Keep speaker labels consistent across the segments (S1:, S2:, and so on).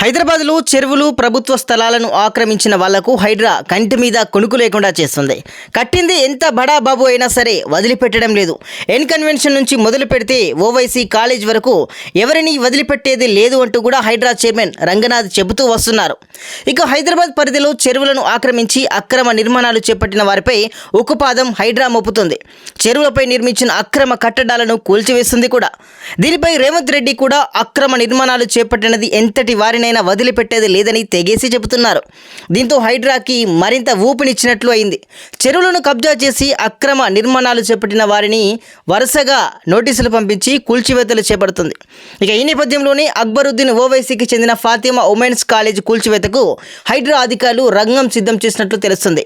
S1: హైదరాబాద్లో చెరువులు ప్రభుత్వ స్థలాలను ఆక్రమించిన వాళ్లకు హైడ్రా కంటి మీద కొనుకు లేకుండా చేస్తుంది. కట్టింది ఎంత బడా బాబు అయినా సరే వదిలిపెట్టడం లేదు. ఎన్ కన్వెన్షన్ నుంచి మొదలు పెడితే ఓవైసీ కాలేజ్ వరకు ఎవరిని వదిలిపెట్టేది లేదు అంటూ కూడా హైడ్రా చైర్మన్ రంగనాథ్ చెబుతూ వస్తున్నారు. ఇక హైదరాబాద్ పరిధిలో చెరువులను ఆక్రమించి అక్రమ నిర్మాణాలు చేపట్టిన వారిపై ఉక్కుపాదం హైడ్రా మోపుతుంది. చెరువులపై నిర్మించిన అక్రమ కట్టడాలను కూల్చివేస్తుంది కూడా. దీనిపై రేవంత్ రెడ్డి కూడా అక్రమ నిర్మాణాలు చేపట్టినది ఎంతటి వారినైనా వదిలిపెట్టేది లేదని తెగేసి చెబుతున్నారు. దీంతో హైడ్రాకి మరింత ఊపినిచ్చినట్లు అయింది. చెరువులను కబ్జా చేసి అక్రమ నిర్మాణాలు చేపట్టిన వారిని వరుసగా నోటీసులు పంపించి కూల్చివేతలు చేపడుతుంది. ఇక ఈ నేపథ్యంలోనే అక్బరుద్దీన్ ఓవైసీకి చెందిన ఫాతిమా ఉమెన్స్ కాలేజ్ కూల్చివేతకు హైడ్రా అధికారులు రంగం సిద్ధం చేసినట్లు తెలుస్తుంది.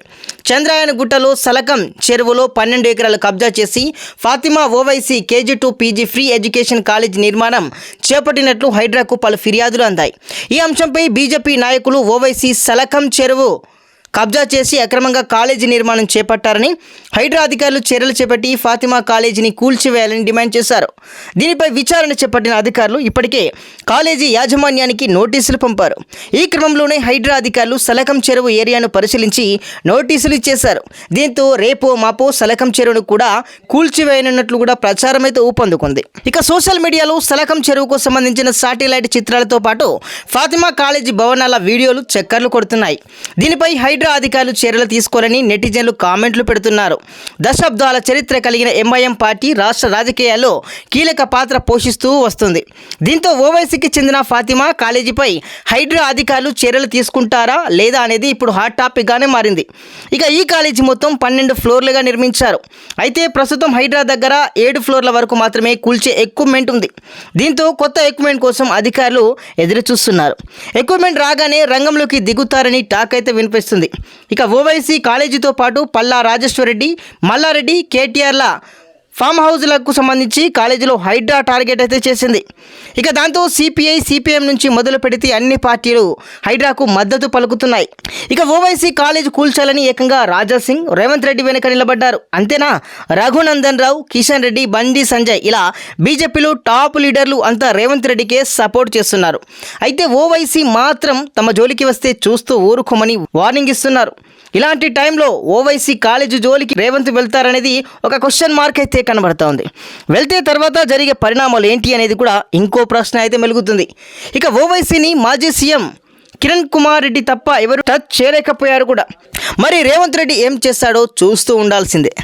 S1: చంద్రాయన గుట్టలో సలకం చెరువులో 12 ఎకరాలు కబ్జా చేసి Fatima Owaisi KG2 PG free education college నిర్మాణం చేపట్టినట్లు హైడ్రాకు పలు ఫిర్యాదులు అందాయి. ఈ అంశంపై బీజేపీ నాయకులు ఓవైసీ సలకం చెరువు కబ్జా చేసి అక్రమంగా కాలేజీ నిర్మాణం చేపట్టారని హైడ్రా అధికారులు చర్యలు చేపట్టి ఫాతిమా కాలేజీని కూల్చివేయాలని డిమాండ్ చేశారు. దీనిపై విచారణ చేపట్టిన అధికారులు ఇప్పటికే కాలేజీ యాజమాన్యానికి నోటీసులు పంపారు. ఈ క్రమంలోనే హైడ్రా అధికారులు సలకం చెరువు ఏరియాను పరిశీలించి నోటీసులు ఇచ్చేశారు. దీంతో రేపో మాపో సలకం చెరువును కూడా కూల్చివేయనున్నట్లు కూడా ప్రచారం అయితే ఊపందుకుంది. ఇక సోషల్ మీడియాలో సలకం చెరువుకు సంబంధించిన శాటిలైట్ చిత్రాలతో పాటు ఫాతిమా కాలేజీ భవనాల వీడియోలు చక్కర్లు కొడుతున్నాయి. దీనిపై హైడ్రా అధికారులు చర్యలు తీసుకోవాలని నెటిజన్లు కామెంట్లు పెడుతున్నారు. దశాబ్దాల చరిత్ర కలిగిన ఎంఐఎం పార్టీ రాష్ట్ర రాజకీయాల్లో కీలక పాత్ర పోషిస్తూ వస్తుంది. దీంతో ఓవైసీకి చెందిన ఫాతిమా కాలేజీపై హైడ్రా అధికారులు చర్యలు తీసుకుంటారా లేదా అనేది ఇప్పుడు హాట్ టాపిక్గానే మారింది. ఇక ఈ కాలేజీ మొత్తం 12 ఫ్లోర్లుగా నిర్మించారు. అయితే ప్రస్తుతం హైడ్రా దగ్గర 7 ఫ్లోర్ల వరకు మాత్రమే కూల్చే ఎక్విప్మెంట్ ఉంది. దీంతో కొత్త ఎక్విప్మెంట్ కోసం అధికారులు ఎదురు చూస్తున్నారు. ఎక్విప్మెంట్ రాగానే రంగంలోకి దిగుతారని టాక్ అయితే వినిపిస్తుంది. ఇక ఓవైసీ కాలేజీతో పాటు పల్లా రాజేశ్వరరెడ్డి, మల్లారెడ్డి, కేటీఆర్ల ఫామ్ హౌస్లకు సంబంధించి కాలేజీలో హైడ్రా టార్గెట్ అయితే చేసింది. ఇక దాంతో సిపిఐ సిపిఎం నుంచి మొదలు పెడితే అన్ని పార్టీలు హైడ్రాకు మద్దతు పలుకుతున్నాయి. ఇక ఓవైసీ కాలేజ్ కూల్చాలని ఏకంగా రాజాసింగ్, రేవంత్ రెడ్డి వెనుక నిలబడ్డారు. అంతేనా, రఘునందన్ రావు, కిషన్ రెడ్డి, బండి సంజయ్ ఇలా బీజేపీలో టాప్ లీడర్లు అంతా రేవంత్ రెడ్డికే సపోర్ట్ చేస్తున్నారు. అయితే ఓవైసీ మాత్రం తమ జోలికి వస్తే చూస్తూ ఊరుకోమని వార్నింగ్ ఇస్తున్నారు. ఇలాంటి టైంలో ఓవైసీ కాలేజీ జోలికి రేవంత్ వెళ్తారనేది ఒక క్వశ్చన్ మార్క్ అయితే కనబడుతోంది. వెళ్తే తర్వాత జరిగే పరిణామాలు ఏంటి అనేది కూడా ఇంకో ప్రశ్న అయితే మెలుగుతుంది. ఇక ఓవైసీని మాజీ సీఎం కిరణ్ కుమార్ రెడ్డి తప్ప ఎవరు టచ్ చేయలేకపోయారు కూడా. మరి రేవంత్ రెడ్డి ఏం చేస్తాడో చూస్తూ ఉండాల్సిందే.